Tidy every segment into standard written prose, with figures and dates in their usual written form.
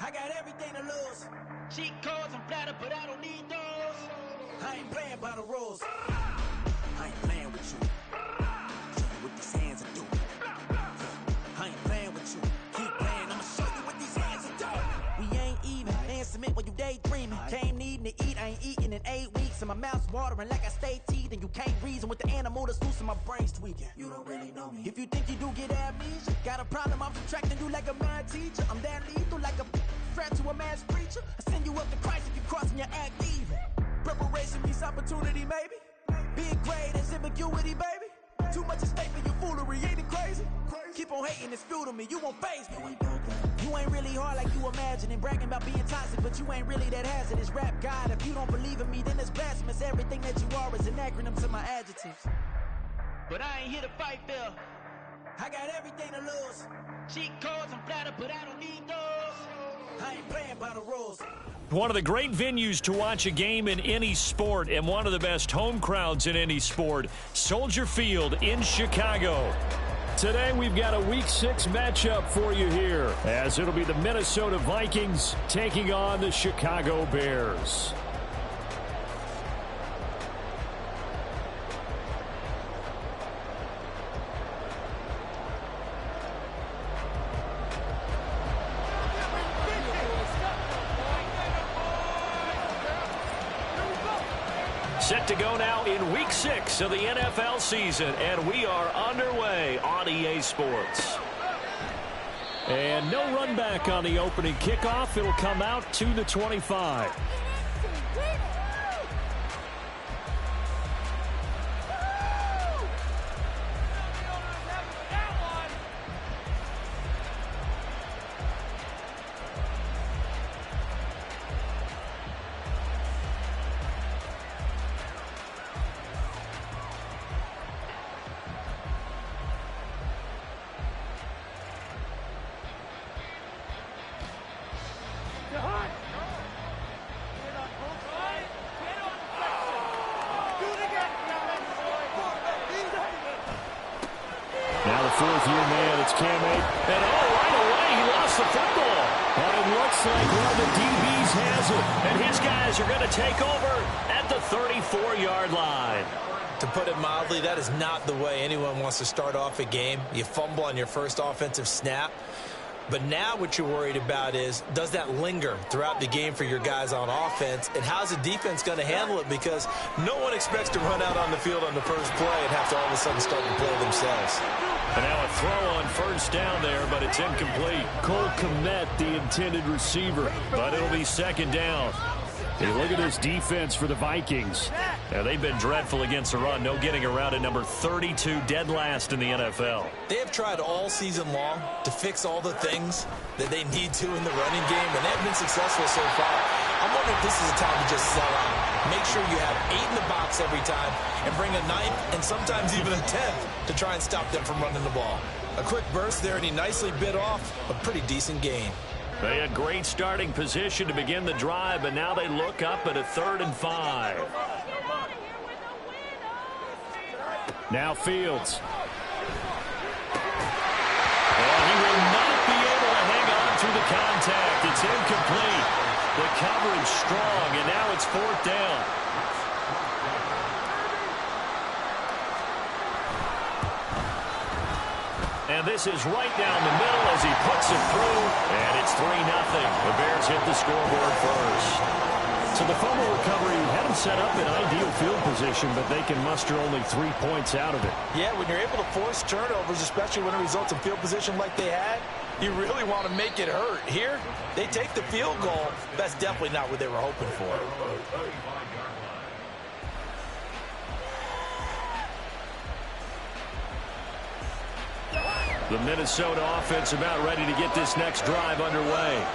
I got everything to lose. Cheat codes, I'm flattered, but I don't need those. I ain't playing by the rules. I ain't playing with you. Show you what these hands are doing. I ain't playing with you. Keep playing, I'ma show you what these hands are doing. We ain't even. They ain't submit when you daydreaming. Came needing to eat, I ain't eating in 8 weeks. And my mouth's watering like I stay teeth. And you can't reason with the animal that's loose and my brain's tweaking. You don't really know me. If you think you do get amnesia, got a problem, I'm subtracting you like a mad teacher. I'm that lethal like a threat to a mass preacher. I send you up to Christ if you crossing your act even. Preparation means opportunity, maybe. Big grade is ambiguity, baby. Too much at stake for your foolery, ain't it crazy? Keep on hating, it's fuel to me, you won't face me. You ain't really hard like you imagine and bragging about being toxic, but you ain't really that hazardous. Rap God, if you don't believe in me, then it's blasphemous. Everything that you are is an acronym to my adjectives. But I ain't here to fight, Phil. I got everything to lose. Cheat codes, I'm flattered, but I don't need those. I ain't playing by the rules. One of the great venues to watch a game in any sport and one of the best home crowds in any sport, Soldier Field in Chicago. Today we've got a Week 6 matchup for you here, as it'll be the Minnesota Vikings taking on the Chicago Bears. Set to go now in Week 6 of the NFL season, and we are underway on EA Sports. And no run back on the opening kickoff. It'll come out to the 25. Now the fourth-year man, it's Cam Akers. And right away, he lost the football. And it looks like one of the DBs has it. And his guys are going to take over at the 34-yard line. To put it mildly, that is not the way anyone wants to start off a game. You fumble on your first offensive snap. But now what you're worried about is, does that linger throughout the game for your guys on offense? And how's the defense going to handle it? Because no one expects to run out on the field on the first play and have to all of a sudden start to play themselves. And now a throw on first down there, but it's incomplete. Cole Kmet, the intended receiver, but it'll be second down. Hey, look at this defense for the Vikings. Now, they've been dreadful against the run. No getting around at number 32, dead last in the NFL. They have tried all season long to fix all the things that they need to in the running game, and they've been successful so far. I'm wondering if this is a time to just sell out. Make sure you have 8 in the box every time and bring a 9th and sometimes even a 10th to try and stop them from running the ball. A quick burst there, and he nicely bit off a pretty decent gain. They had great starting position to begin the drive, but now they look up at a 3rd and 5. Now Fields. And he will not be able to hang on to the contact. It's incomplete. The coverage strong, and now it's 4th down. And this is right down the middle as he puts it through, and it's 3-0. The Bears hit the scoreboard first. So the fumble recovery had them set up in ideal field position, but they can muster only 3 points out of it. Yeah, when you're able to force turnovers, especially when it results in field position like they had, you really want to make it hurt. Here, they take the field goal. That's definitely not what they were hoping for. The Minnesota offense about ready to get this next drive underway.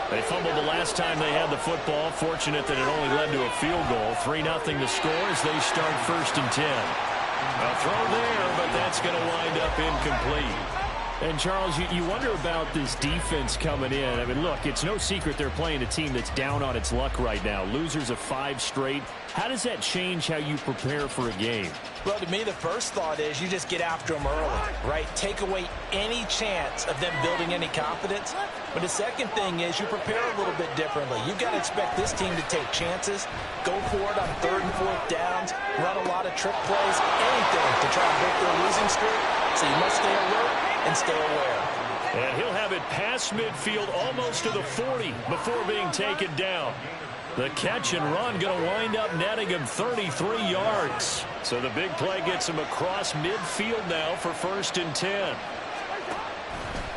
They fumbled the last time they had the football. Fortunate that it only led to a field goal. 3-0 the score as they start 1st and 10. A throw there, but that's going to wind up incomplete. And, Charles, you wonder about this defense coming in. I mean, look, it's no secret they're playing a team that's down on its luck right now. Losers of 5 straight. How does that change how you prepare for a game? Well, to me, the first thought is you just get after them early, right? Take away any chance of them building any confidence. But the second thing is you prepare a little bit differently. You've got to expect this team to take chances, go for it on 3rd and 4th downs, run a lot of trick plays, anything to try and break their losing streak. So you must stay alert and stay aware. And he'll have it past midfield almost to the 40 before being taken down. The catch and run going to wind up netting him 33 yards. So the big play gets him across midfield now for 1st and 10.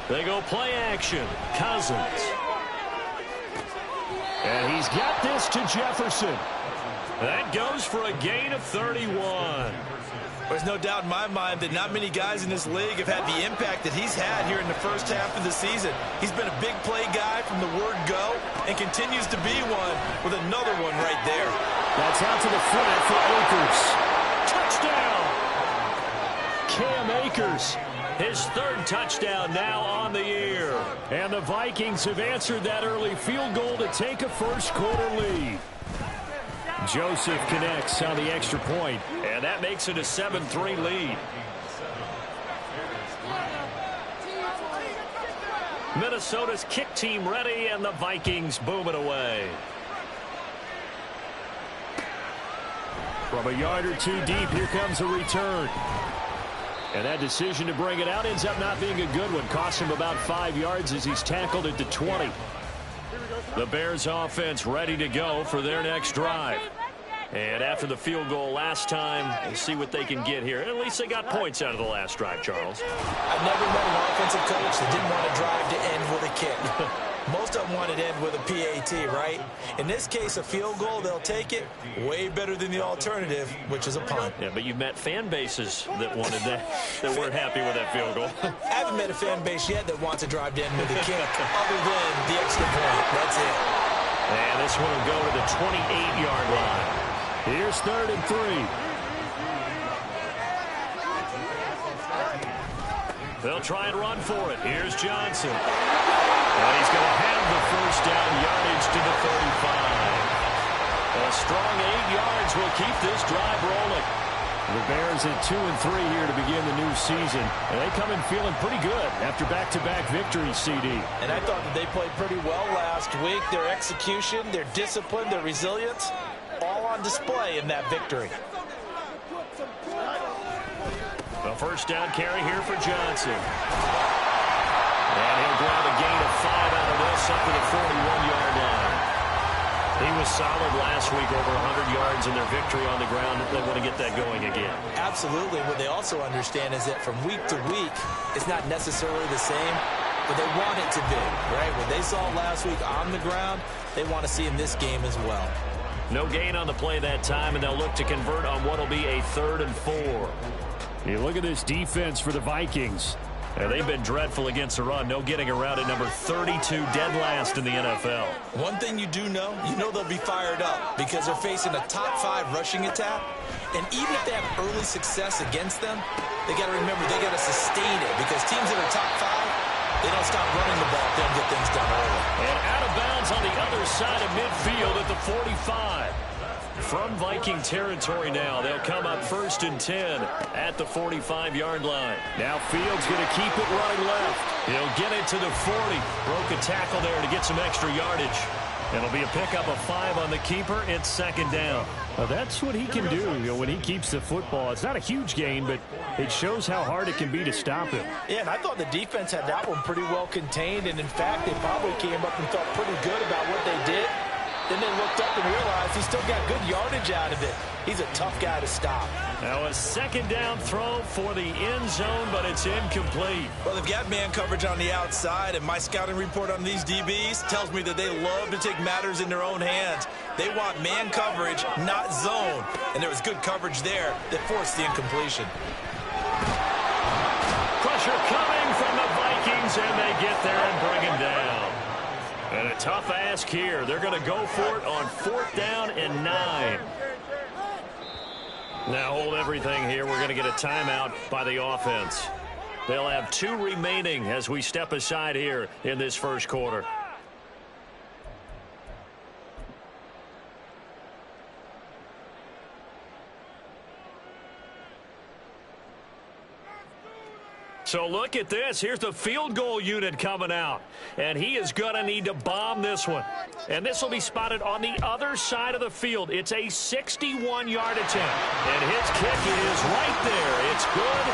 They go play action. Cousins. And he's got this to Jefferson. That goes for a gain of 31. There's no doubt in my mind that not many guys in this league have had the impact that he's had here in the first half of the season. He's been a big play guy from the word go and continues to be one with another one right there. That's out to the flat for Akers. Touchdown! Cam Akers, his 3rd touchdown now on the year. And the Vikings have answered that early field goal to take a first quarter lead. Joseph connects on the extra point, and that makes it a 7-3 lead. Minnesota's kick team ready, and the Vikings boom it away. From a yard or two deep, here comes a return. And that decision to bring it out ends up not being a good one. Costs him about 5 yards as he's tackled at the 20. The Bears offense ready to go for their next drive. And after the field goal last time, we'll see what they can get here. At least they got points out of the last drive, Charles. I've never met an offensive coach that didn't want to drive to end with a kick. Most of them want to end with a PAT, right? In this case, a field goal, they'll take it. Way better than the alternative, which is a punt. Yeah, but you've met fan bases that wanted that weren't happy with that field goal. I haven't met a fan base yet that wants to drive to end with a kick, other than the extra point. That's it. And this one will go to the 28-yard line. Here's 3rd and 3. They'll try and run for it. Here's Johnson. And he's going to have the first down, yardage to the 35. A strong 8 yards will keep this drive rolling. The Bears at 2 and 3 here to begin the new season. And they come in feeling pretty good after back-to-back victories, CD. And I thought that they played pretty well last week. Their execution, their discipline, their resilience, all on display in that victory. A first down carry here for Johnson. And he'll grab a gain of 5 out of this up to the 41-yard line. He was solid last week, over 100 yards in their victory on the ground. They want to get that going again. Absolutely. What they also understand is that from week to week, it's not necessarily the same, but they want it to be, right? What they saw last week on the ground, they want to see in this game as well. No gain on the play that time, and they'll look to convert on what will be a 3rd and 4. You look at this defense for the Vikings. They've been dreadful against the run. No getting around at number 32, dead last in the NFL. One thing you do know, they'll be fired up because they're facing a top 5 rushing attack. And even if they have early success against them, they got to remember they got to sustain it because teams that are top 5, they don't stop running the ball if they don't get things done early. And out of bounds on the other side of midfield at the 45. From Viking territory now, they'll come up 1st and 10 at the 45-yard line. Now Fields going to keep it running left. He'll get it to the 40. Broke a tackle there to get some extra yardage. It'll be a pickup of 5 on the keeper. It's 2nd down. Well, that's what he can do, when he keeps the football. It's not a huge gain, but it shows how hard it can be to stop him. Yeah, and I thought the defense had that one pretty well contained, and in fact, they probably came up and felt pretty good about what they did. Then they looked up and realized he still got good yardage out of it. He's a tough guy to stop. Now a 2nd down throw for the end zone, but it's incomplete. Well, they've got man coverage on the outside, and my scouting report on these DBs tells me that they love to take matters in their own hands. They want man coverage, not zone. And there was good coverage there that forced the incompletion. Pressure coming from the Vikings, and they get there and bring him down. And a tough ask here. They're going to go for it on 4th down and 9. Now hold everything here. We're going to get a timeout by the offense. They'll have 2 remaining as we step aside here in this first quarter. So look at this. Here's the field goal unit coming out. And he is going to need to bomb this one. And this will be spotted on the other side of the field. It's a 61-yard attempt. And his kick is right there. It's good.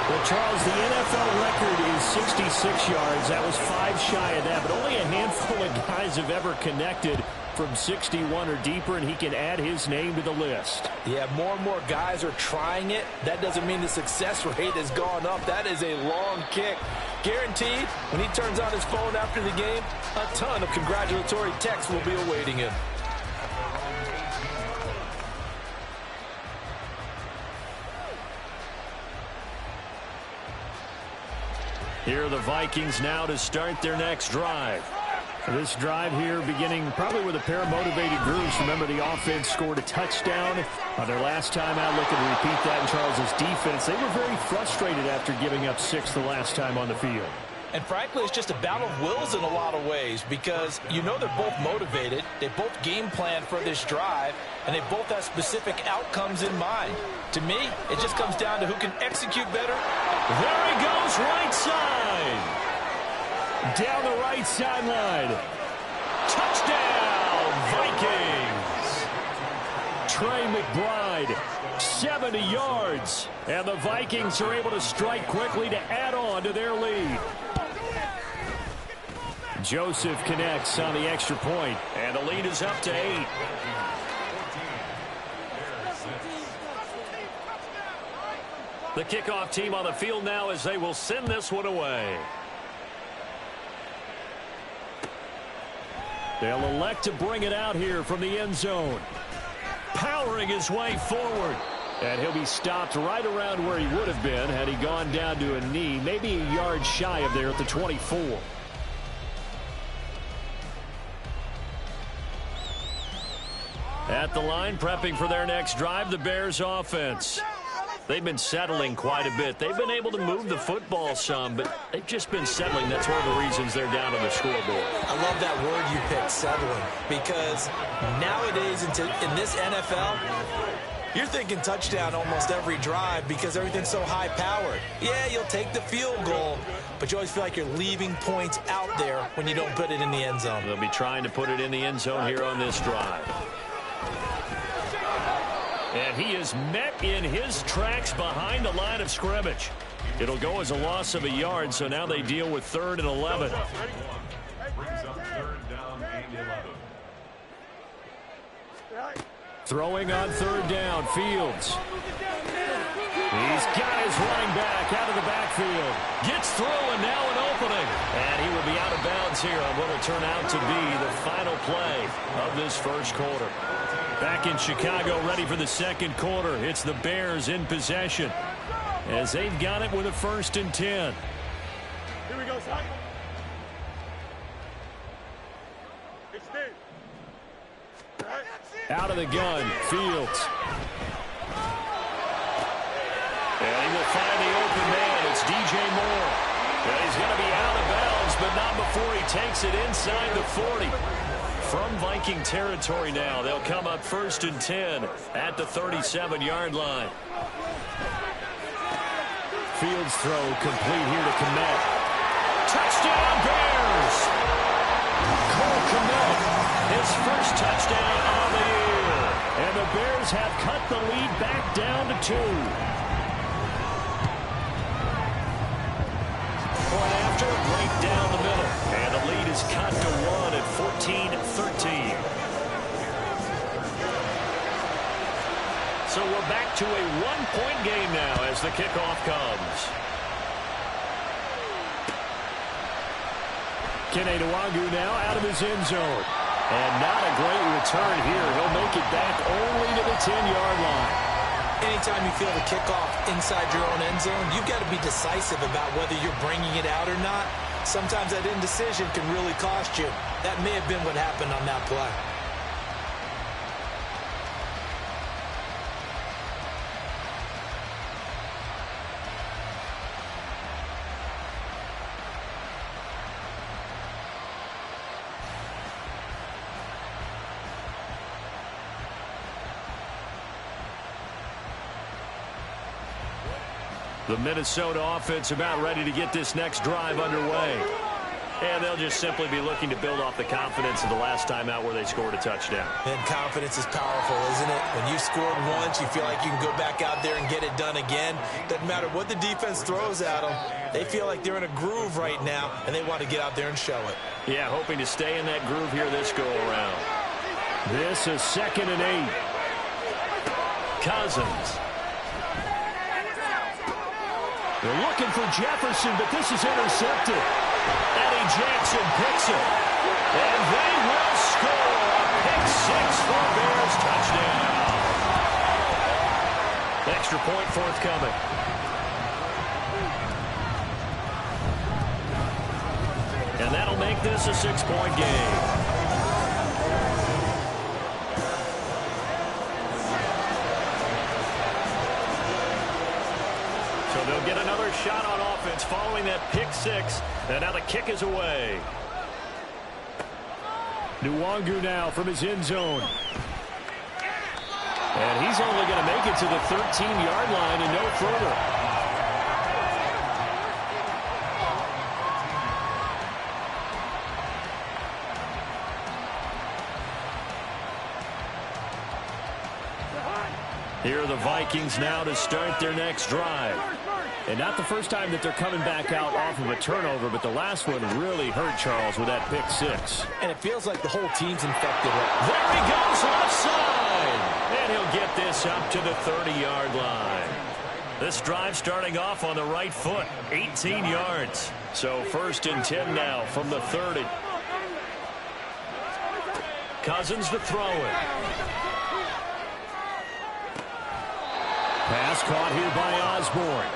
Well, Charles, the NFL record is 66 yards. That was 5 shy of that. But only a handful of guys have ever connected from 61 or deeper, and he can add his name to the list. Yeah, more and more guys are trying it. That doesn't mean the success rate has gone up. That is a long kick. Guaranteed, when he turns on his phone after the game, a ton of congratulatory texts will be awaiting him. Here are the Vikings now to start their next drive. This drive here beginning probably with a pair of motivated groups. Remember, the offense scored a touchdown on their last time out. Looking to repeat that in Charles's defense. They were very frustrated after giving up 6 the last time on the field. And frankly, it's just a battle of wills in a lot of ways because you know they're both motivated. They both game plan for this drive, and they both have specific outcomes in mind. To me, it just comes down to who can execute better. There he goes, right side. Down the right sideline. Touchdown, Vikings. Trey McBride, 70 yards. And the Vikings are able to strike quickly to add on to their lead. Joseph connects on the extra point. And the lead is up to 8. The kickoff team on the field now as they will send this one away. They'll elect to bring it out here from the end zone. Powering his way forward. And he'll be stopped right around where he would have been had he gone down to a knee, maybe a yard shy of there at the 24. At the line, prepping for their next drive, the Bears offense. They've been settling quite a bit. They've been able to move the football some, but they've just been settling. That's one of the reasons they're down on the scoreboard. I love that word you picked, settling, because nowadays in this NFL, you're thinking touchdown almost every drive because everything's so high-powered. Yeah, you'll take the field goal, but you always feel like you're leaving points out there when you don't put it in the end zone. They'll be trying to put it in the end zone here on this drive. And he is met in his tracks behind the line of scrimmage. It'll go as a loss of a yard, so now they deal with 3rd and 11. Throwing on 3rd down, Fields. He's got his running back out of the backfield. Gets through, and now an opening. And he will be out of bounds here on what will turn out to be the final play of this first quarter. Back in Chicago, ready for the second quarter. It's the Bears in possession as they've got it with a 1st and 10. Here we go, son. Extend. Out of the gun, Fields. And he will find the open man. It's DJ Moore. And he's going to be out of bounds, but not before he takes it inside the 40. From Viking territory now, they'll come up 1st and 10 at the 37-yard line. Fields throw complete here to Kmet. Touchdown, Bears! Cole Kmet, His first touchdown of the year. and the Bears have cut the lead back down to 2. Point after, right down the middle. And the lead is cut to 1 at 14-13. So we're back to a 1-point game now as the kickoff comes. Kene Nwagu now out of his end zone. And not a great return here. He'll make it back only to the 10-yard line. Anytime you feel the kickoff inside your own end zone, you've got to be decisive about whether you're bringing it out or not. Sometimes that indecision can really cost you. That may have been what happened on that play. The Minnesota offense about ready to get this next drive underway. And they'll just simply be looking to build off the confidence of the last time out where they scored a touchdown. And confidence is powerful, isn't it? When you scored once, you feel like you can go back out there and get it done again. Doesn't matter what the defense throws at them. They feel like they're in a groove right now, and they want to get out there and show it. Yeah, hoping to stay in that groove here this go-around. This is 2nd and 8. Cousins. They're looking for Jefferson, but this is intercepted. Eddie Jackson picks it. And they will score a pick six for Bears touchdown. Extra point forthcoming. And that'll make this a 6-point game. So they'll get another shot on offense following that pick six. And now the kick is away. Nwangu now from his end zone. And he's only going to make it to the 13-yard line and no further. Here are the Vikings now to start their next drive. And not the first time that they're coming back out off of a turnover, but the last one really hurt Charles with that pick six. And it feels like the whole team's infected. There he goes left side. And he'll get this up to the 30-yard line. This drive starting off on the right foot, 18 yards. So 1st and 10 now from the 30. Cousins to throw it. Pass caught here by Osborne.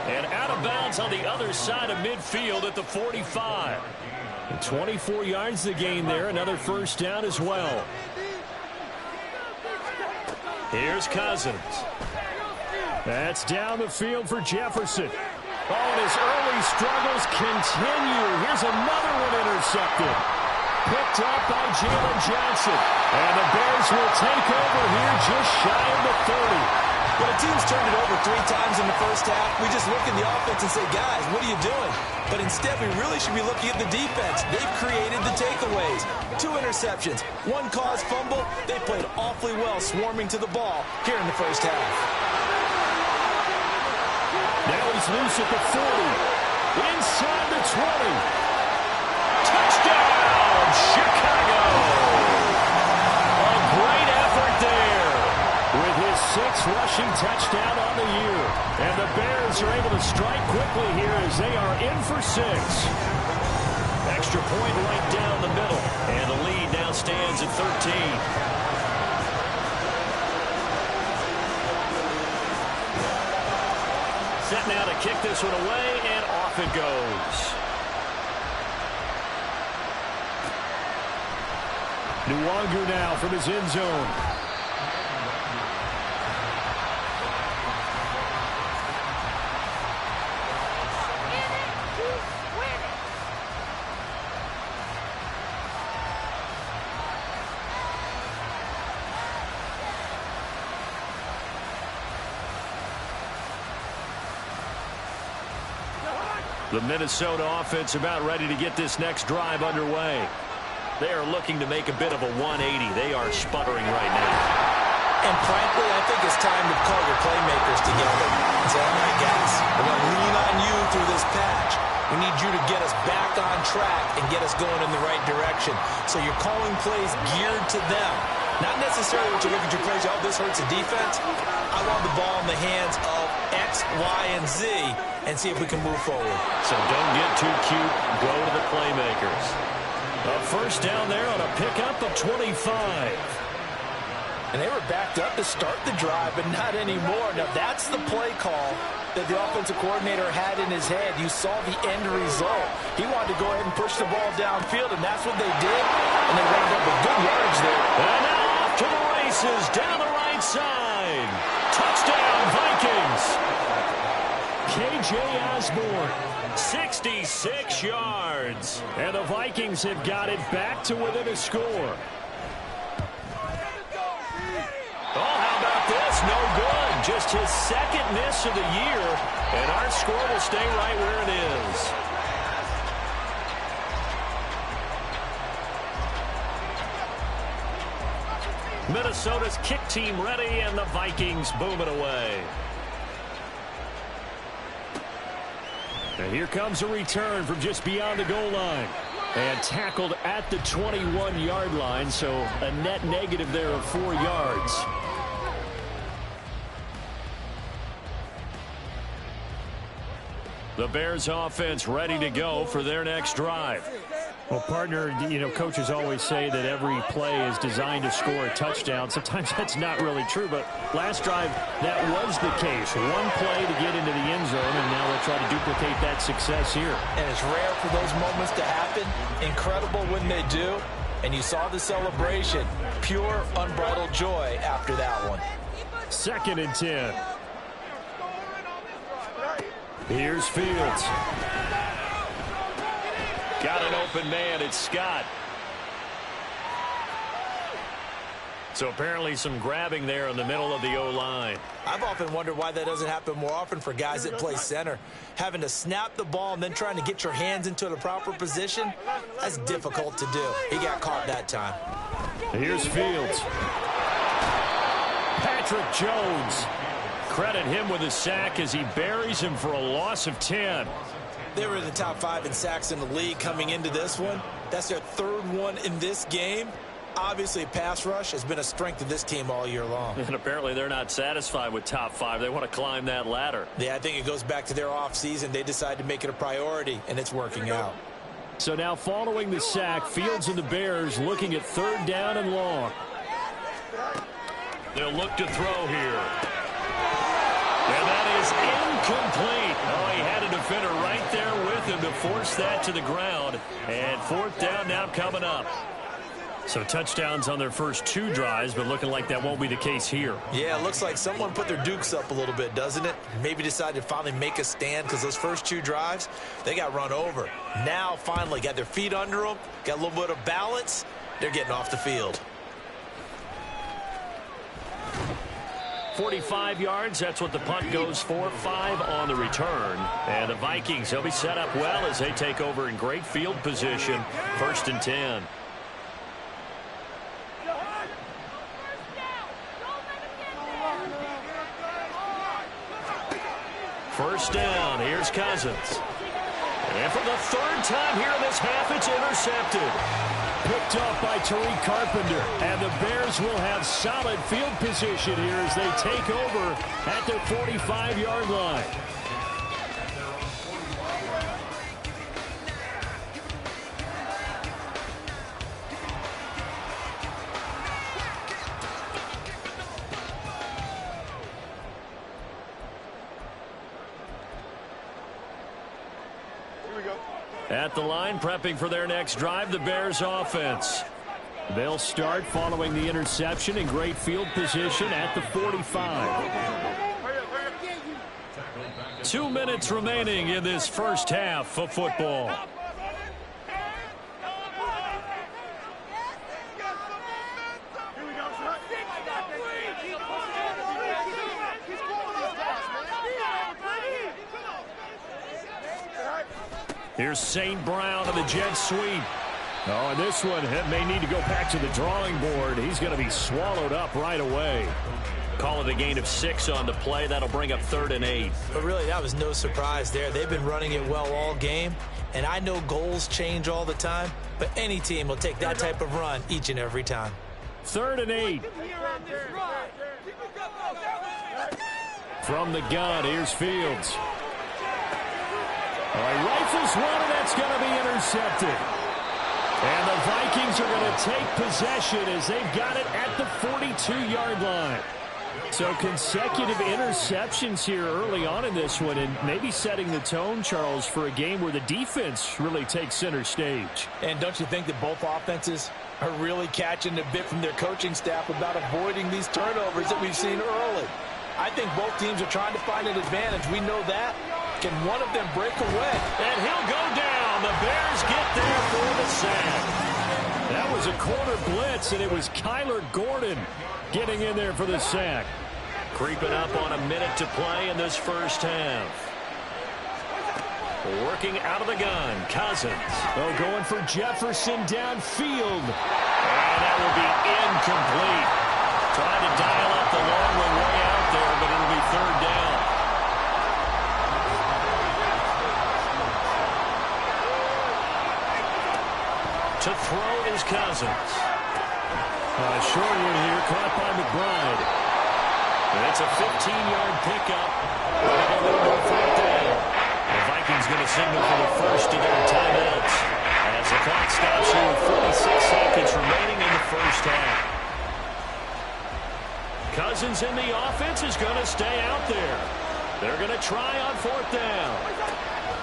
And out of bounds on the other side of midfield at the 45. And 24 yards to gain there. Another first down as well. Here's Cousins. That's down the field for Jefferson. Oh, and his early struggles continue. Here's another one intercepted. Picked up by Jalen Johnson. And the Bears will take over here just shy of the 30. When a team's turned it over 3 times in the first half, we just look at the offense and say, guys, what are you doing? But instead, we really should be looking at the defense. They've created the takeaways. 2 interceptions, 1 caused fumble. They played awfully well swarming to the ball here in the first half. Now he's loose at the 40. Inside the 20. Touchdown, Chicago! A great effort there. With his 6th rushing touchdown on the year. And the Bears are able to strike quickly here as they are in for 6. Extra point right down the middle. And the lead now stands at 13. Set now to kick this one away, and off it goes. Nwangu now from his end zone. The Minnesota offense about ready to get this next drive underway. They are looking to make a bit of a 180. They are sputtering right now. And frankly, I think it's time to call your playmakers together and say, all right, guys, we're going to lean on you through this patch. We need you to get us back on track and get us going in the right direction. So you're calling plays geared to them. Not necessarily what you look at your plays, oh, this hurts the defense. I want the ball in the hands of X, Y, and Z and see if we can move forward. So don't get too cute. Go to the playmakers. A first down there on a pickup of 25. And they were backed up to start the drive, but not anymore. Now, that's the play call that the offensive coordinator had in his head. You saw the end result. He wanted to go ahead and push the ball downfield, and that's what they did. And they wound up with good yardage there. And now off to the races down the right side. Touchdown, Vikings. K.J. Osborne. 66 yards. And the Vikings have got it back to within a score. Oh, how about this? No good. just his second miss of the year, and our score will stay right where it is. Minnesota's kick team ready, and the Vikings booming away. And here comes a return from just beyond the goal line. And tackled at the 21-yard line, so a net negative there of 4 yards. The Bears offense ready to go for their next drive. Well, partner, coaches always say that every play is designed to score a touchdown. Sometimes that's not really true, but last drive, that was the case. One play to get into the end zone, and now they'll try to duplicate that success here. And it's rare for those moments to happen. Incredible when they do. And you saw the celebration. Pure, unbridled joy after that one. 2nd and 10. Here's Fields. Got an open man. It's Scott. So apparently some grabbing there in the middle of the O-line. I've often wondered why that doesn't happen more often for guys that play center. Having to snap the ball and then trying to get your hands into the proper position, that's difficult to do. He got caught that time. Here's Fields. Patrick Jones. Credit him with a sack as he buries him for a loss of 10. They were in the top 5 in sacks in the league coming into this one. That's their 3rd one in this game. Obviously, pass rush has been a strength of this team all year long. And apparently they're not satisfied with top 5. They want to climb that ladder. Yeah, I think it goes back to their offseason. They decided to make it a priority, and it's working out. So now following the sack, Fields and the Bears looking at 3rd down and long. They'll look to throw here. And that is incomplete. Oh, he had a defender right there with him to force that to the ground. And 4th down now coming up. So touchdowns on their first 2 drives, but looking like that won't be the case here. Yeah, it looks like someone put their dukes up a little bit, doesn't it? Maybe decided to finally make a stand because those first 2 drives, they got run over. Now, finally, got their feet under them, got a little bit of balance. They're getting off the field. 45 yards, that's what the punt goes for. 5 on the return. And the Vikings, they'll be set up well as they take over in great field position. 1st and 10. First down, here's Cousins. And for the 3rd time here in this half, it's intercepted. Picked off by Tariq Carpenter. And the Bears will have solid field position here as they take over at their 45-yard line. At the line, prepping for their next drive, the Bears offense. They'll start following the interception in great field position at the 45. 2 minutes remaining in this first half of football. Here's St. Brown of the jet sweep. Oh, and this one may need to go back to the drawing board. He's going to be swallowed up right away. Call it a gain of 6 on the play. That'll bring up 3rd and 8. But really, that was no surprise there. They've been running it well all game. And I know goals change all the time, but any team will take that type of run each and every time. 3rd and 8. From the gun, here's Fields. All right, rifles one, and that's going to be intercepted. And the Vikings are going to take possession as they've got it at the 42-yard line. So consecutive interceptions here early on in this one, and maybe setting the tone, Charles, for a game where the defense really takes center stage. And don't you think that both offenses are really catching a bit from their coaching staff about avoiding these turnovers that we've seen early? I think both teams are trying to find an advantage. We know that. Can one of them break away? And he'll go down. The Bears get there for the sack. That was a corner blitz, and it was Kyler Gordon getting in there for the sack. Creeping up on a minute to play in this first half. Working out of the gun, Cousins. Oh, going for Jefferson downfield. And that will be incomplete. Trying to dial up the long one way out there, but it'll be third down. To throw is Cousins. Short one here, caught by McBride. And it's a 15-yard pickup. They'll fourth down. The Vikings going to signal for the first of their timeouts as the clock stops here with 46 seconds remaining in the first half. Cousins in the offense is going to stay out there. They're going to try on fourth down.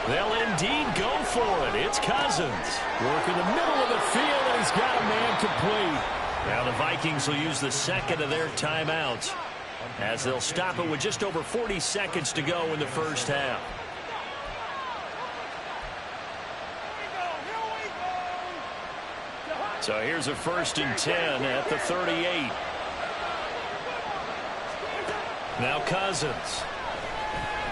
They'll indeed go for it. It's Cousins. Working the middle of the field, and he's got a man complete. Now the Vikings will use the second of their timeouts as they'll stop it with just over 40 seconds to go in the first half. So here's a 1st and 10 at the 38. Now Cousins.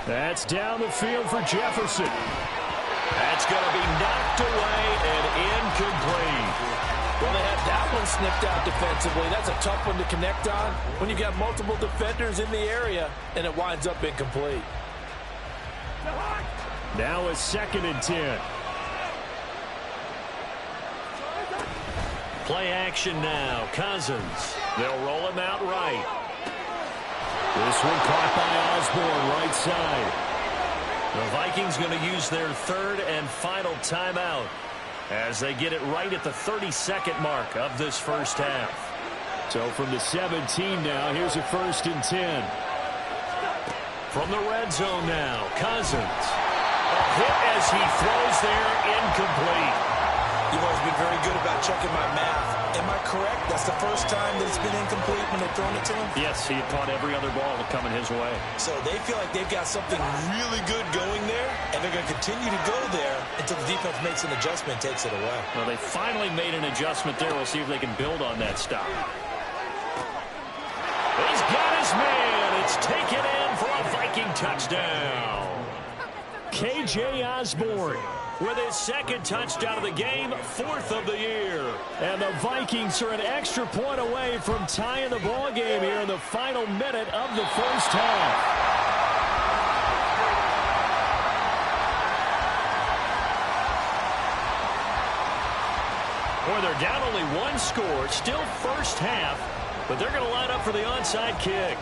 That's down the field for Jefferson. That's going to be knocked away and incomplete. Well, they had that one snipped out defensively. That's a tough one to connect on when you've got multiple defenders in the area, and it winds up incomplete. Now a 2nd and 10. Play action now. Cousins. They'll roll him out right. This one caught by Osborne, right side. The Vikings going to use their third and final timeout as they get it right at the 32nd mark of this first half. So from the 17 now, here's a 1st and 10. From the red zone now, Cousins. A hit as he throws there, incomplete. You've always been very good about checking my math. Am I correct? That's the first time that it's been incomplete when they've thrown it to him? Yes, he had caught every other ball coming his way. So they feel like they've got something really good going there, and they're going to continue to go there until the defense makes an adjustment and takes it away. Well, they finally made an adjustment there. We'll see if they can build on that stop. He's got his man. It's taken in for a Viking touchdown. K.J. Osborne with his 2nd touchdown of the game, 4th of the year. And the Vikings are an extra point away from tying the ball game here in the final minute of the first half. Boy, they're down only one score. It's still first half, but they're going to line up for the onside kick.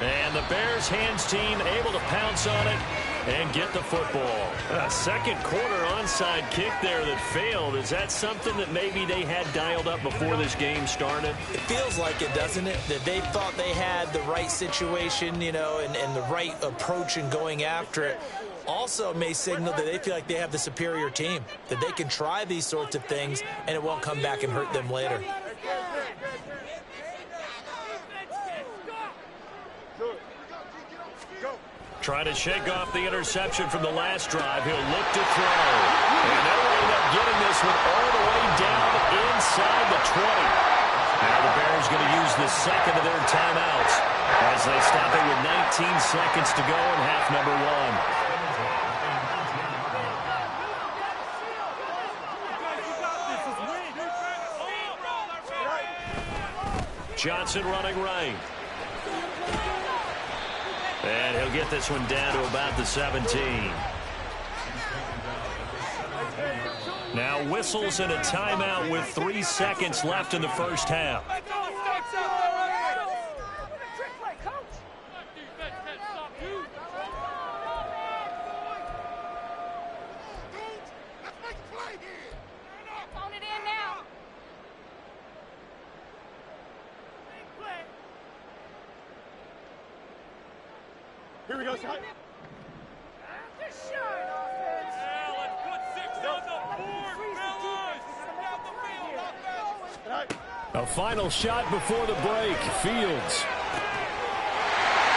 And the Bears hands team able to pounce on it and get the football. A second quarter onside kick there that failed. Is that something that maybe they had dialed up before this game started? It feels like it, doesn't it? That they thought they had the right situation, you know, and the right approach in going after it. Also may signal that they feel like they have the superior team, that they can try these sorts of things and it won't come back and hurt them later. Trying to shake off the interception from the last drive. He'll look to throw. And they'll end up getting this one all the way down inside the 20. Now the Bears going to use the second of their timeouts as they stop it with 19 seconds to go in half number 1. Johnson running right. And he'll get this one down to about the 17. Now whistles and a timeout with 3 seconds left in the first half. Here we go, Scott. Just shine, offense. Yeah, let's put 6 on the board, fellas. Down the field, offense. A final shot before the break. Fields.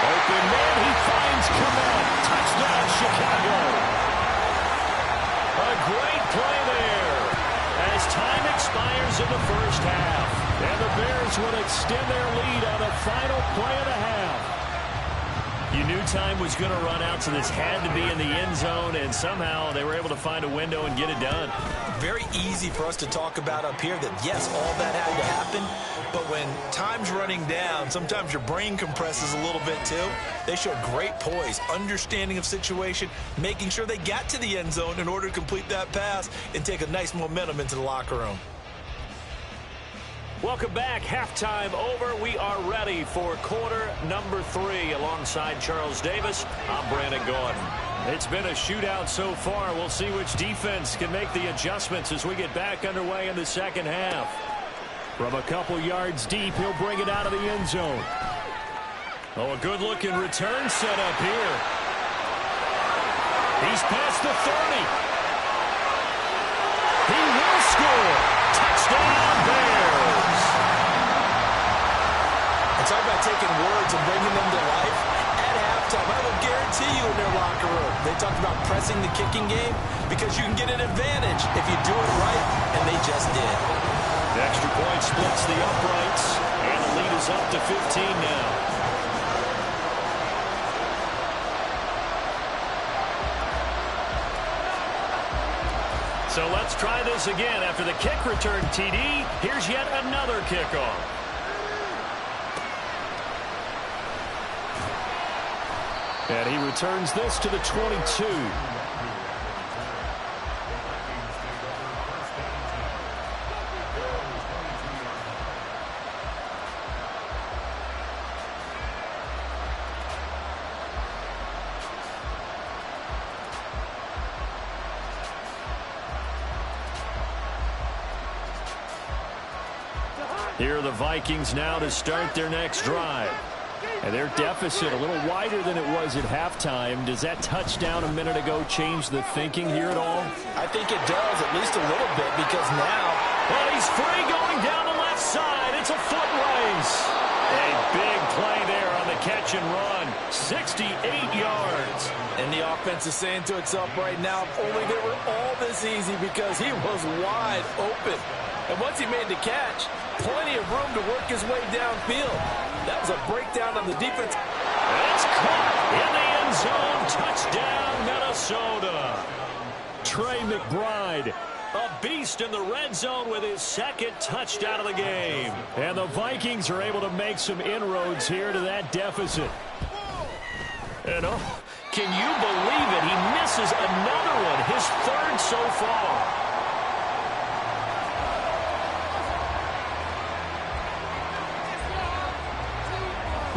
Open man, he finds Kmet. Touchdown, Chicago. A great play there as time expires in the first half. And the Bears will extend their lead on the final play of the half. You knew time was going to run out, so this had to be in the end zone, and somehow they were able to find a window and get it done. Very easy for us to talk about up here that, yes, all that had to happen, but when time's running down, sometimes your brain compresses a little bit too. They showed great poise, understanding of situation, making sure they got to the end zone in order to complete that pass and take a nice momentum into the locker room. Welcome back. Halftime over. We are ready for quarter number 3. Alongside Charles Davis, I'm Brandon Gordon. It's been a shootout so far. We'll see which defense can make the adjustments as we get back underway in the second half. From a couple yards deep, he'll bring it out of the end zone. Oh, a good-looking return set up here. He's past the 30. He will score. Touchdown, Bears. And talk about taking words and bringing them to life. At halftime, I will guarantee you in their locker room, they talked about pressing the kicking game because you can get an advantage if you do it right, and they just did. The extra point splits the uprights, and the lead is up to 15 now. So let's try this again. After the kick return TD, here's yet another kickoff. And he returns this to the 22. Here are the Vikings now to start their next drive. And their deficit a little wider than it was at halftime. Does that touchdown a minute ago change the thinking here at all? I think it does, at least a little bit, because now... Well, he's free going down the left side. It's a foot race. A big play there on the catch and run. 68 yards. And the offense is saying to itself right now, if only they were all this easy, because he was wide open. And once he made the catch, plenty of room to work his way downfield. That was a breakdown on the defense. It's caught in the end zone. Touchdown, Minnesota. Trey McBride, a beast in the red zone with his second touchdown of the game. and the Vikings are able to make some inroads here to that deficit. And oh, can you believe it? He misses another one, his third so far.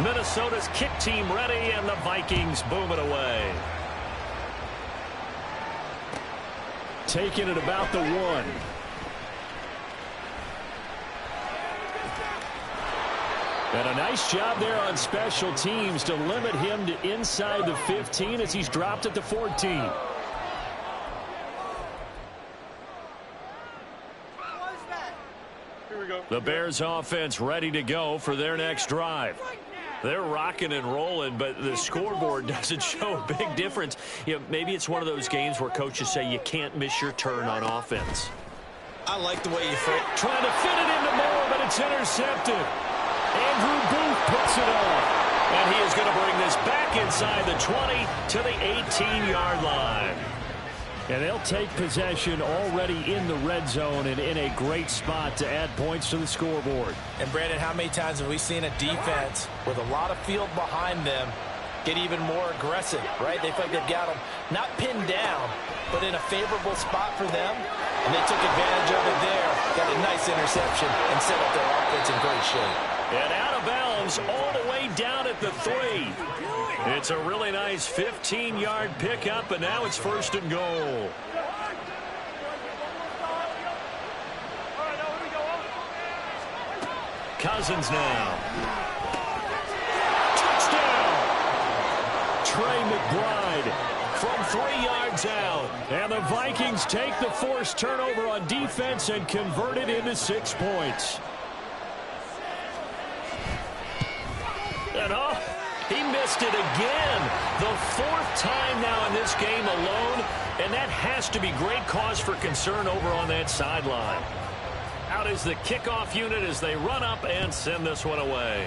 Minnesota's kick team ready, and the Vikings boom it away. Taking it about the 1. And a nice job there on special teams to limit him to inside the 15 as he's dropped at the 14. The Bears offense ready to go for their next drive. They're rocking and rolling, but the scoreboard doesn't show a big difference. You know, maybe it's one of those games where coaches say you can't miss your turn on offense. I like the way you fit. Trying to fit it into Moore, but it's intercepted. Andrew Booth puts it on. And he is going to bring this back inside the 20 to the 18-yard line. And they'll take possession already in the red zone and in a great spot to add points to the scoreboard. And, Brandon, how many times have we seen a defense with a lot of field behind them get even more aggressive, right? They feel like they've got them not pinned down, but in a favorable spot for them. And they took advantage of it there, got a nice interception, and set up their offense in great shape. And out of bounds all the way down at the 3. It's a really nice 15-yard pickup, and now it's 1st and goal. Cousins now. Touchdown! Trey McBride from 3 yards out. And the Vikings take the forced turnover on defense and convert it into 6 points. And he missed it again. The 4th time now in this game alone, and that has to be great cause for concern over on that sideline. Out is the kickoff unit as they run up and send this one away.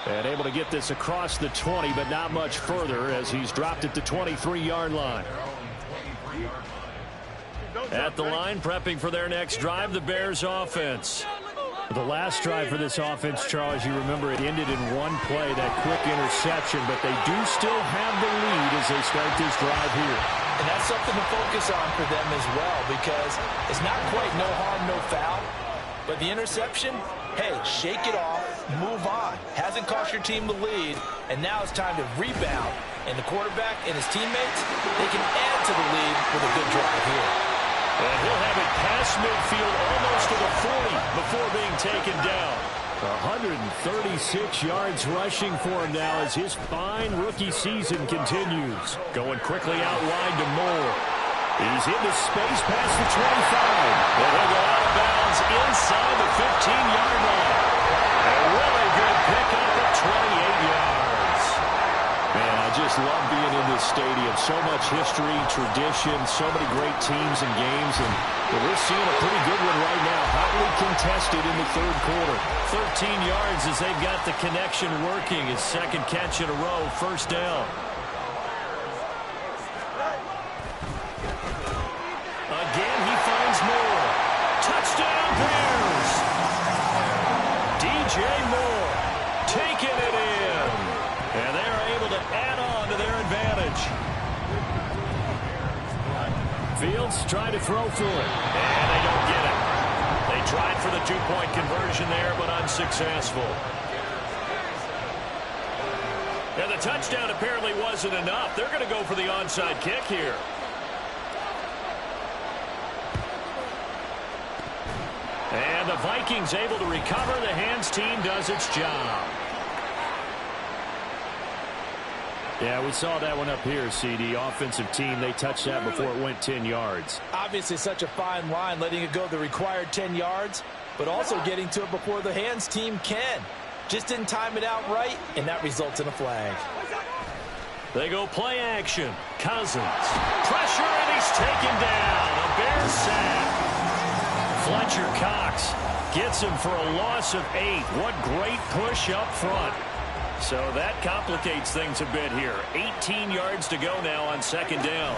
And able to get this across the 20, but not much further as he's dropped at the 23-yard line. At the line, prepping for their next drive, the Bears offense. The last drive for this offense, Charles, you remember it ended in one play, that quick interception, but they do still have the lead as they start this drive here. And that's something to focus on for them as well, because it's not quite no harm, no foul. But the interception, hey, shake it off, move on. Hasn't cost your team the lead, and now it's time to rebound. And the quarterback and his teammates, they can add to the lead with a good drive here. And he'll have it past midfield almost to the 40 before being taken down. 136 yards rushing for him now as his fine rookie season continues. Going quickly out wide to Moore. He's into space past the 25. And he'll go out of bounds inside the 15-yard line. A really good pickup of 28 yards. Man, I just love being in this stadium. So much history, tradition, so many great teams and games. And we're seeing a pretty good one right now. Hotly contested in the third quarter. 13 yards as they've got the connection working. His second catch in a row, first down. Again, he finds Moore. Touchdown, Bears! DJ Moore taking it in. And they're able to add on to their advantage. Fields trying to throw for it. And they don't get it. They tried for the two-point conversion there, but unsuccessful. And the touchdown apparently wasn't enough. They're going to go for the onside kick here. And the Vikings able to recover. The hands team does its job. Yeah, we saw that one up here, CD. Offensive team, they touched that before it went 10 yards. Obviously such a fine line, letting it go the required 10 yards, but also getting to it before the hands team can. Just didn't time it out right, and that results in a flag. They go play action. Cousins. Pressure, and he's taken down. A Bears sack. Fletcher Cox gets him for a loss of 8. What great push up front. So that complicates things a bit here. 18 yards to go now on second down.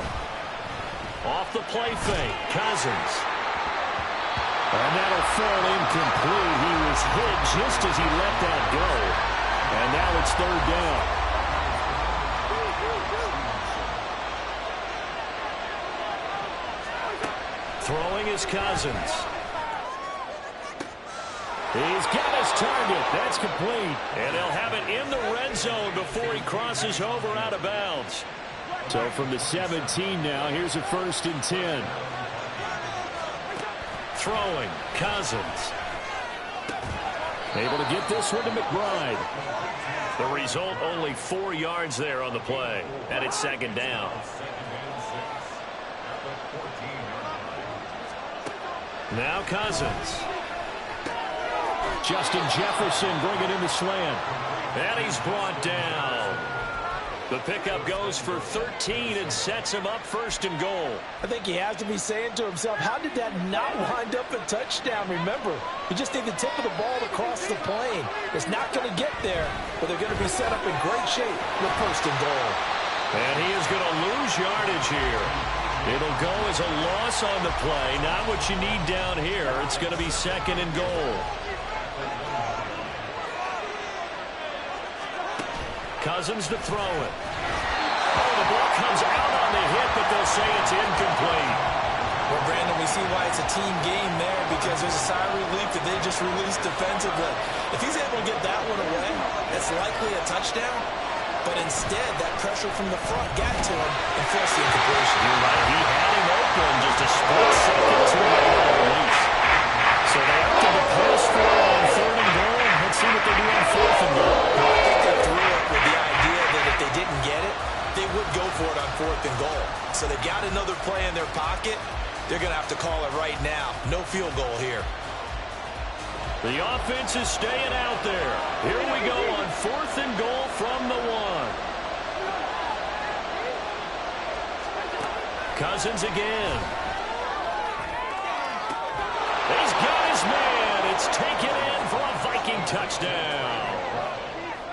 Off the play fake, Cousins. And that'll fall incomplete. He was hit just as he let that go. And now it's third down. Throwing is Cousins. He's got his target. That's complete. And they'll have it in the red zone before he crosses over out of bounds. So from the 17 now, here's a 1st and 10. Throwing, Cousins. Able to get this one to McBride. The result, only 4 yards there on the play. And it's second down. Now Cousins. Justin Jefferson bringing in the slant. And he's brought down. The pickup goes for 13 and sets him up 1st and goal. I think he has to be saying to himself, how did that not wind up a touchdown? Remember, you just need the tip of the ball to cross the plane. It's not going to get there, but they're going to be set up in great shape with 1st and goal. And he is going to lose yardage here. It'll go as a loss on the play. Not what you need down here. It's going to be 2nd and goal. Cousins to throw it. Oh, the ball comes out on the hit, but they'll say it's incomplete. Well, Brandon, we see why it's a team game there, because there's a sigh of relief that they just released defensively. If he's able to get that one away, that's likely a touchdown. But instead, that pressure from the front got to him and forced the incompletion. You're right. He had him open just a split second too late on the release. So they opted to pass for it on 3rd and goal. Let's see what they do on 4th and goal. I think they threw it with the idea that if they didn't get it, they would go for it on 4th and goal. So they've got another play in their pocket. They're going to have to call it right now. No field goal here. The offense is staying out there. Here we go on 4th and goal from the 1. Cousins again. He's got his man. It's taken in for a Viking touchdown.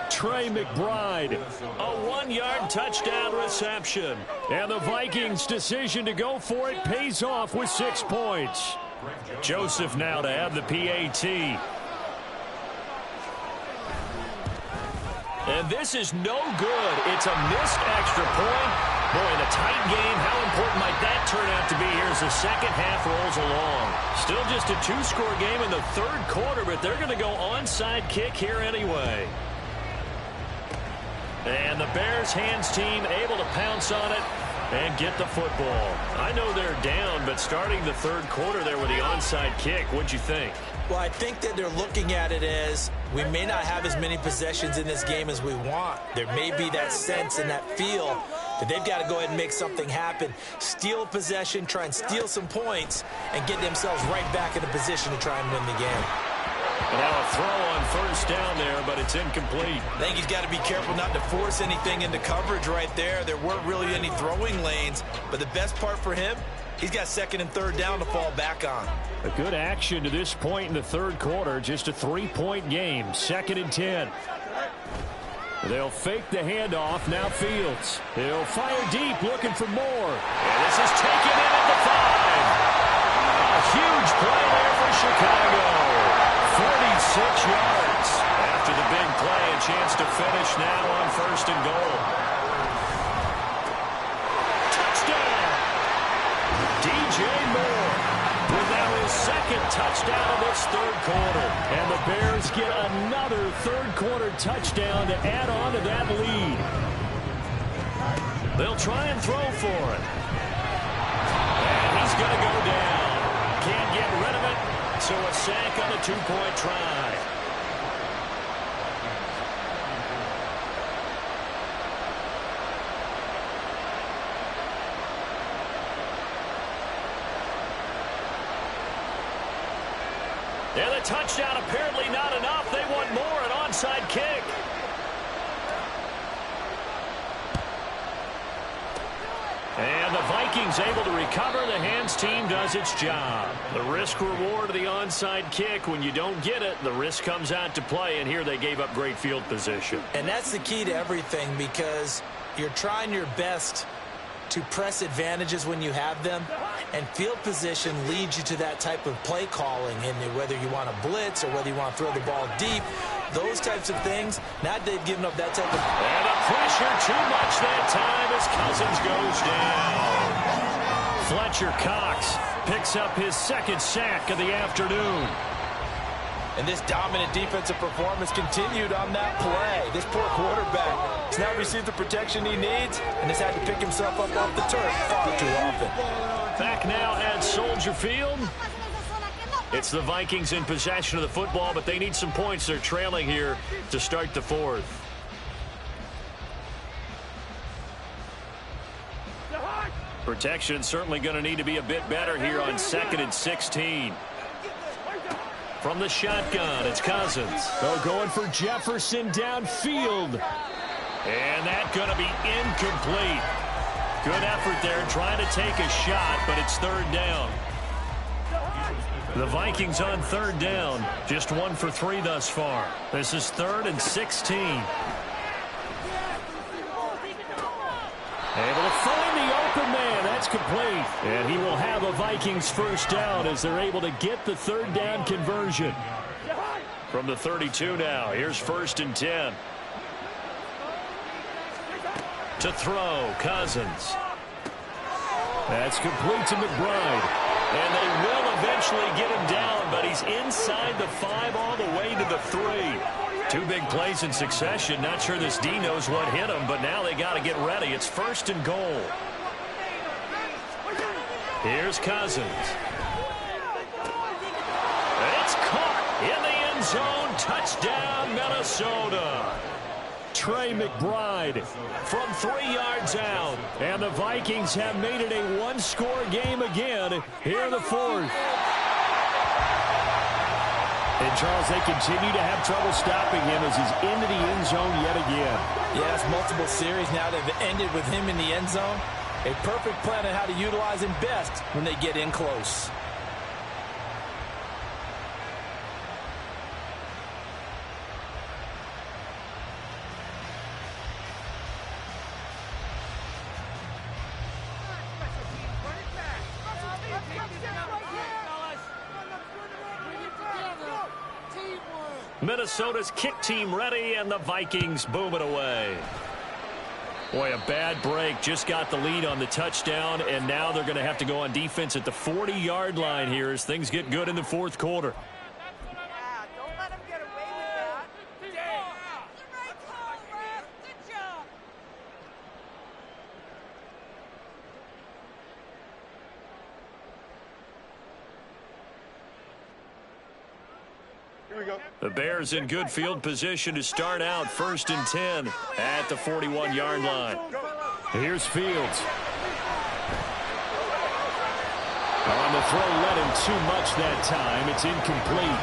Trey McBride, a 1-yard touchdown reception. And the Vikings' decision to go for it pays off with 6 points. Joseph now to have the PAT. And this is no good. It's a missed extra point. Boy, in a tight game, how important might that turn out to be here as the second half rolls along? Still just a 2-score game in the third quarter, but they're going to go onside kick here anyway. And the Bears hands team able to pounce on it and get the football. I know they're down, but starting the third quarter there with the onside kick, what'd you think? Well, I think that they're looking at it as we may not have as many possessions in this game as we want. There may be that sense and that feel that they've got to go ahead and make something happen. Steal possession, try and steal some points, and get themselves right back in a position to try and win the game. And now a throw on first down there, but it's incomplete. I think he's got to be careful not to force anything into coverage right there. There weren't really any throwing lanes, but the best part for him, he's got second and third down to fall back on. A good action to this point in the third quarter. Just a 3-point game. 2nd and 10. They'll fake the handoff. Now Fields. He'll fire deep, looking for more. And this is taken in at the 5. A huge play there for Chicago. 46 yards. After the big play, a chance to finish now on 1st and goal. Touchdown! DJ Moore with now his 2nd touchdown of this third quarter. And the Bears get another third quarter touchdown to add on to that lead. They'll try and throw for it. And he's going to go down. Can't get rid of it. So a sack on a 2-point try. And the touchdown apparently not enough. They want more, an onside kick. And the Vikings able to recover. The hands team does its job. The risk reward of the onside kick. When you don't get it, the risk comes out to play. And here they gave up great field position. And that's the key to everything, because you're trying your best to press advantages when you have them. And field position leads you to that type of play calling. And whether you want to blitz or whether you want to throw the ball deep, those types of things, now they've given up that type of... And the pressure too much that time as Cousins goes down. Fletcher Cox picks up his 2nd sack of the afternoon. And this dominant defensive performance continued on that play. This poor quarterback has now received the protection he needs and has had to pick himself up off the turf far too often. Back now at Soldier Field. It's the Vikings in possession of the football, but they need some points. They're trailing here to start the 4th. Protection certainly going to need to be a bit better here on 2nd and 16. From the shotgun, it's Cousins. They're going for Jefferson downfield. And that's going to be incomplete. Good effort there trying to take a shot, but it's 3rd down. The Vikings on 3rd down. Just 1 for 3 thus far. This is 3rd and 16. Able to find the open man. That's complete. And he will have a Vikings 1st down as they're able to get the 3rd down conversion. From the 32 now. Here's 1st and 10. To throw, Cousins. That's complete to McBride. And they will eventually get him down, but he's inside the 5 all the way to the 3. 2 big plays in succession. Not sure this D knows what hit him, but now they got to get ready. It's 1st and goal. Here's Cousins. It's caught in the end zone. Touchdown, Minnesota. Trey McBride from 3 yards out. And the Vikings have made it a 1-score game again here in the 4th. And, Charles, they continue to have trouble stopping him as he's into the end zone yet again. Yes, multiple series now that have ended with him in the end zone. A perfect plan on how to utilize him best when they get in close. Minnesota's kick team ready, and the Vikings boom it away. Boy, a bad break. Just got the lead on the touchdown, and now they're going to have to go on defense at the 40-yard line here as things get good in the fourth quarter. Don't let him get away with that. Great call, ref. Good job. Here we go. The Bears in good field position to start out 1st and 10 at the 41-yard line. Here's Fields. On the throw, let him too much that time. It's incomplete.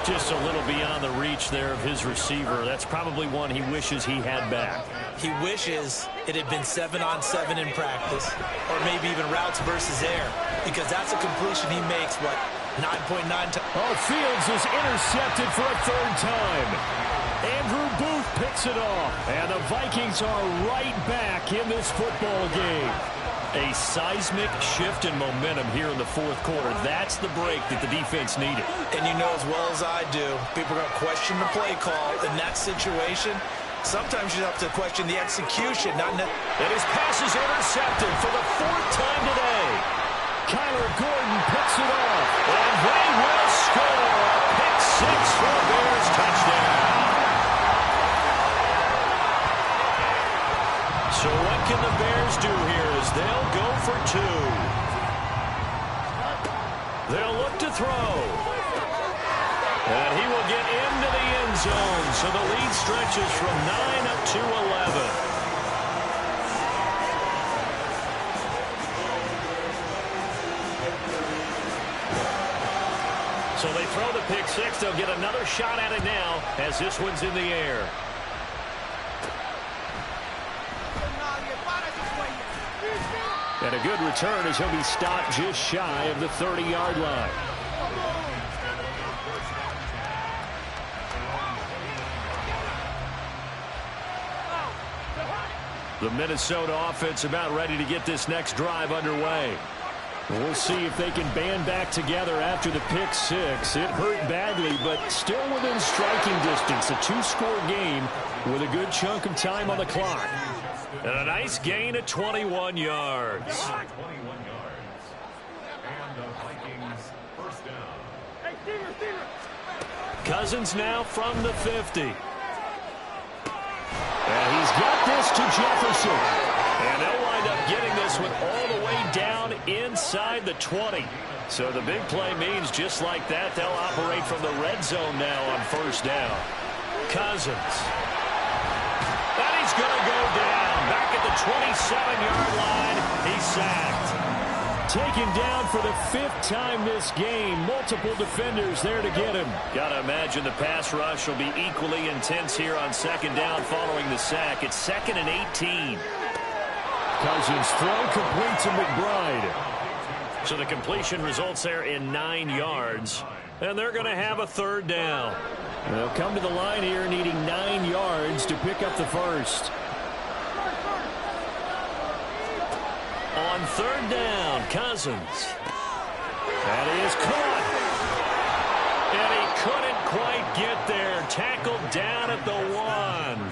Just a little beyond the reach there of his receiver. That's probably one he wishes he had back. He wishes it had been 7-on-7 in practice, or maybe even routes versus air, because that's a completion he makes, 9.9 times. Oh, Fields is intercepted for a third time. Andrew Booth picks it off, and the Vikings are right back in this football game. A seismic shift in momentum here in the fourth quarter. That's the break that the defense needed. And you know as well as I do, people are going to question the play call in that situation. Sometimes you have to question the execution. And his pass is intercepted for the 4th time today. Kyler Gordon picks it off. And they will score. A pick 6 for a Bears touchdown. So what can the Bears do here as they'll go for 2? They'll look to throw. And he will get into the end zone. So the lead stretches from 9 up to 11. So they throw the pick 6. They'll get another shot at it now as this one's in the air. And a good return as he'll be stopped just shy of the 30-yard line. The Minnesota offense about ready to get this next drive underway. We'll see if they can band back together after the pick 6. It hurt badly, but still within striking distance. A 2-score game with a good chunk of time on the clock. And a nice gain of 21 yards. And the Vikings first down. Cousins now from the 50. And he's got this to Jefferson. And they'll wind up getting this one all the way down inside the 20. So the big play means just like that, they'll operate from the red zone now on 1st down. Cousins. And he's going to go down. Back at the 27-yard line, he's sacked. Taken down for the 5th time this game. Multiple defenders there to get him. Got to imagine the pass rush will be equally intense here on 2nd down following the sack. It's 2nd and 18. Cousins throw complete to McBride. So the completion results there in 9 yards. And they're going to have a 3rd down. They'll come to the line here needing 9 yards to pick up the first. On 3rd down, Cousins. That is caught. And he couldn't quite get there. Tackled down at the 1.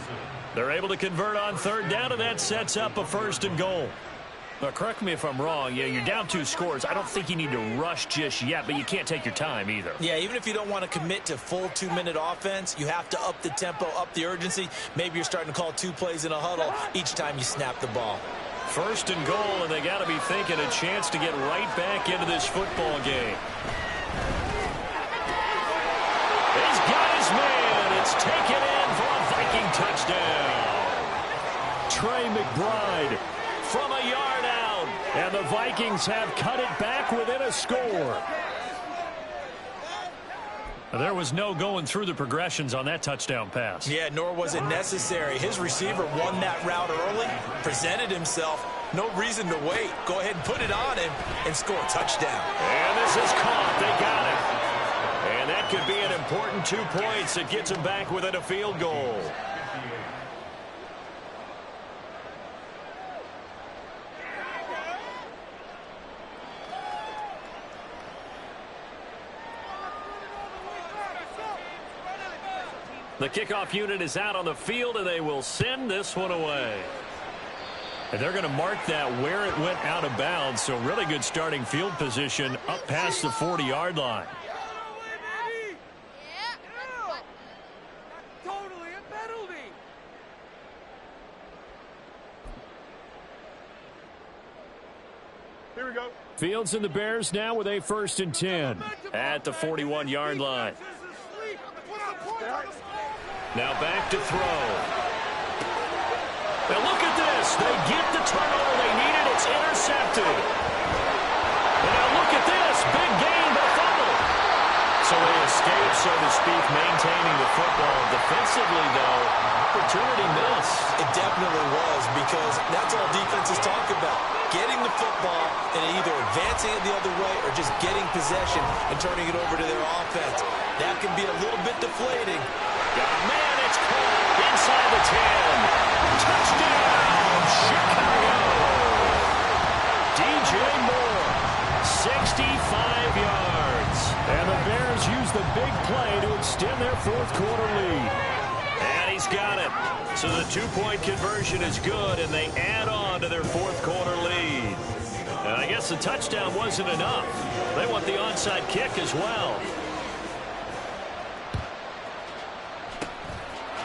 They're able to convert on 3rd down, and that sets up a 1st and goal. Now, correct me if I'm wrong. Yeah, you're down 2 scores. I don't think you need to rush just yet, but you can't take your time either. Yeah, even if you don't want to commit to full 2-minute offense, you have to up the tempo, up the urgency. Maybe you're starting to call 2 plays in a huddle each time you snap the ball. 1st and goal, and they got to be thinking a chance to get right back into this football game. He's got his man. It's taken in for a Viking touchdown. Trey McBride from a yard out. And the Vikings have cut it back within a score. There was no going through the progressions on that touchdown pass. Yeah, nor was it necessary. His receiver won that route early, presented himself, No reason to wait. Go ahead and put it on him and score a touchdown. And this is caught. They got it. And that could be an important 2 points. It gets them back within a field goal. The kickoff unit is out on the field, and they will send this one away. And they're going to mark that where it went out of bounds, so really good starting field position up past the 40-yard line. Totally a penalty. Here we go. Fields and the Bears now with a 1st and 10 at the 41-yard line. Now back to throw. Now look at this. They get the turnover they needed. It's intercepted. And now look at this. Big gain, but fumble. So they escape, so to speak, maintaining the football. Defensively, though, opportunity miss. It definitely was, because that's all defenses talk about. Getting the football and either advancing it the other way or just getting possession and turning it over to their offense. That can be a little bit deflating. Man, it's caught inside the 10. Touchdown, Chicago. DJ Moore, 65 yards. And the Bears use the big play to extend their 4th quarter lead. And he's got it. So the 2-point conversion is good, and they add on to their 4th quarter lead. And I guess the touchdown wasn't enough. They want the onside kick as well.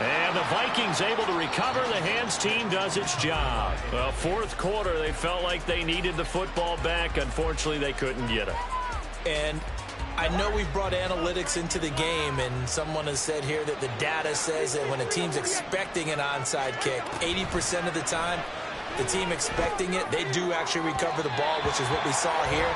And the Vikings able to recover. The hands team does its job. Well, 4th quarter, they felt like they needed the football back. Unfortunately, they couldn't get it. And I know we've brought analytics into the game, and someone has said here that the data says that when a team's expecting an onside kick, 80% of the time, the team expecting it, they do actually recover the ball, which is what we saw here.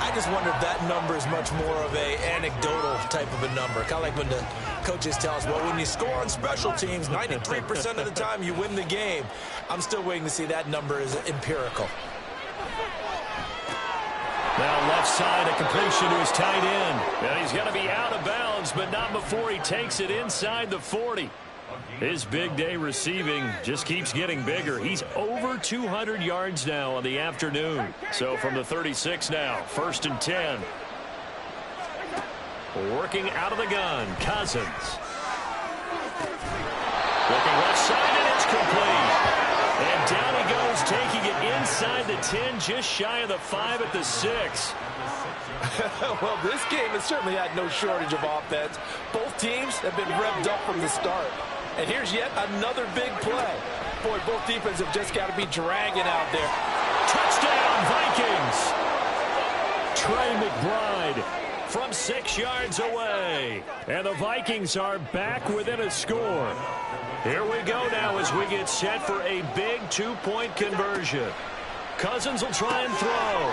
I just wonder if that number is much more of a anecdotal type of a number. Kind of like when the coaches tell us, well, when you score on special teams, 93% of the time you win the game. I'm still waiting to see that number is empirical. Now left side, a completion to his tight end. Now he's got to be out of bounds, but not before he takes it inside the 40. His big day receiving just keeps getting bigger. He's over 200 yards now on the afternoon. So from the 36 now, 1st and 10. Working out of the gun, Cousins. Looking left side, and it's complete. And down he goes, taking it inside the 10, just shy of the 5 at the 6. Well, this game has certainly had no shortage of offense. Both teams have been revved up from the start. And here's yet another big play. Boy, both defenses have just got to be dragging out there. Touchdown, Vikings! Trey McBride from 6 yards away. And the Vikings are back within a score. Here we go now as we get set for a big 2-point conversion. Cousins will try and throw.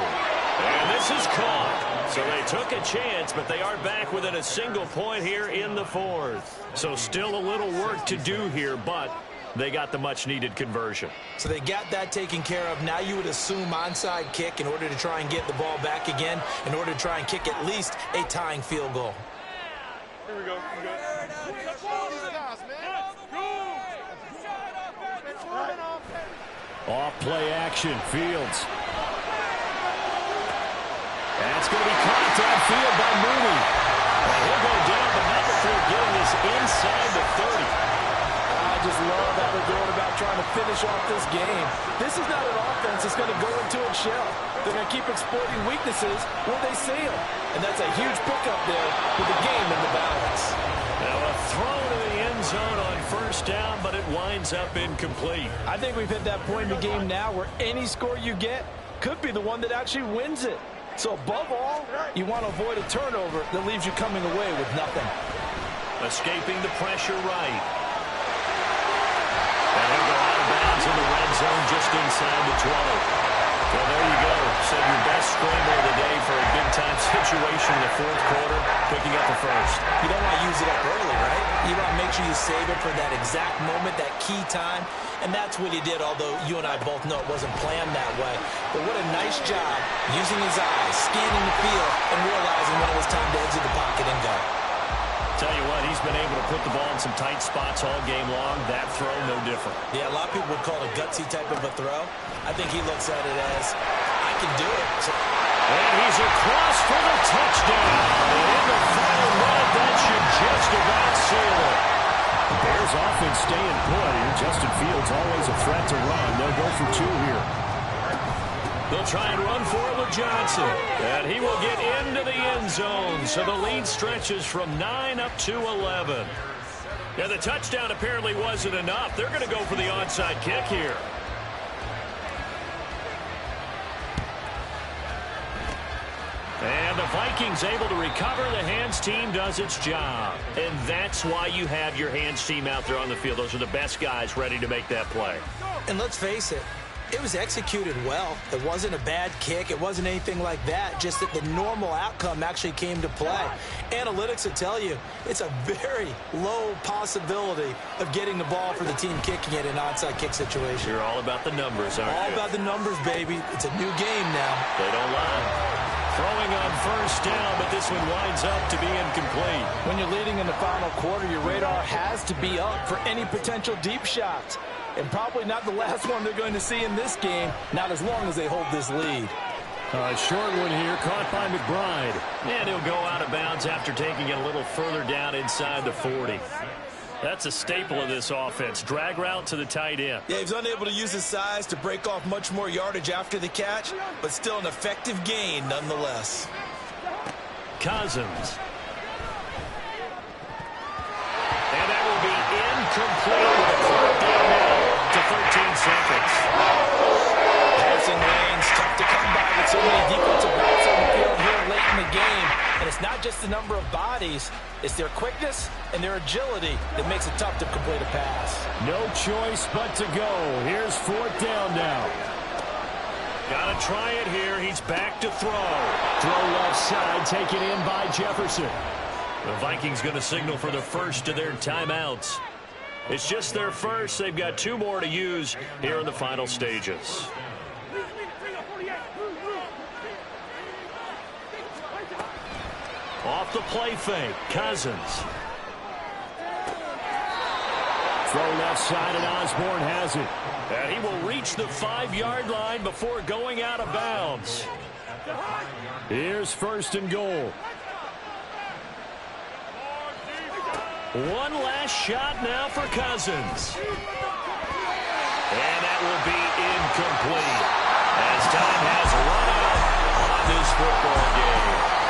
And this is caught. So they took a chance, but they are back within a single point here in the 4th. So still a little work to do here, but they got the much-needed conversion. So they got that taken care of. Now you would assume onside kick in order to try and get the ball back again, in order to try and kick at least a tying field goal. Here we go. Off play action, Fields. That's going to be caught downfield by Mooney. And he'll go down, but not before getting this inside the 30. I just love how they're going about trying to finish off this game. This is not an offense that's going to go into a shell. They're going to keep exploiting weaknesses when they see them. And that's a huge pickup there with the game in the balance. Now a throw to the end zone on 1st down, but it winds up incomplete. I think we've hit that point in the game now where any score you get could be the one that actually wins it. So above all, you want to avoid a turnover that leaves you coming away with nothing. Escaping the pressure right. And he'll go out of bounds in the red zone just inside the 12. Well, there you go. said your best scramble of the day for a big-time situation in the fourth quarter, picking up the first. You don't want to use it up early, right? You want to make sure you save it for that exact moment, that key time, and that's what he did, although you and I both know it wasn't planned that way. But what a nice job using his eyes, scanning the field, and realizing when it was time to exit the pocket and go. Tell you what, he's been able to put the ball in some tight spots all game long. That throw, no different. Yeah, a lot of people would call it a gutsy type of a throw. I think he looks at it as, I can do it. And he's across for the touchdown. And in the final minute, that should just about seal it. The Bears offense staying put. Justin Fields always a threat to run. They'll go for two here. They'll try and run for it with Johnson. And he will get into the end zone. So the lead stretches from 9 up to 11. Yeah, the touchdown apparently wasn't enough. They're going to go for the onside kick here. And the Vikings able to recover. The hands team does its job. And that's why you have your hands team out there on the field. Those are the best guys ready to make that play. And let's face it, it was executed well. It wasn't a bad kick. It wasn't anything like that. Just that the normal outcome actually came to play. Analytics will tell you it's a very low possibility of getting the ball for the team kicking it in an onside kick situation. You're all about the numbers, aren't you? All about the numbers, baby. It's a new game now. They don't lie. Throwing on first down, but this one winds up to be incomplete. When you're leading in the final quarter, your radar has to be up for any potential deep shots. And probably not the last one they're going to see in this game, not as long as they hold this lead. A short one here, caught by McBride. And he'll go out of bounds after taking it a little further down inside the 40. That's a staple of this offense. Drag route to the tight end. Yeah, he's unable to use his size to break off much more yardage after the catch, but still an effective gain nonetheless. Cousins. And that will be incomplete with a clock down now to 13 seconds. Passing lanes, tough to come by with so many defensive backs on the field here late in the game. And it's not just the number of bodies, it's their quickness and their agility that makes it tough to complete a pass. No choice but to go. Here's fourth down now. Got to try it here. He's back to throw. Throw left side, taken in by Jefferson. The Vikings going to signal for the first of their timeouts. It's just their first. They've got two more to use here in the final stages. Off the play fake, Cousins. Throw left side, and Osborne has it. And he will reach the 5-yard line before going out of bounds. Here's first and goal. One last shot now for Cousins. And that will be incomplete as time has run out on this football game.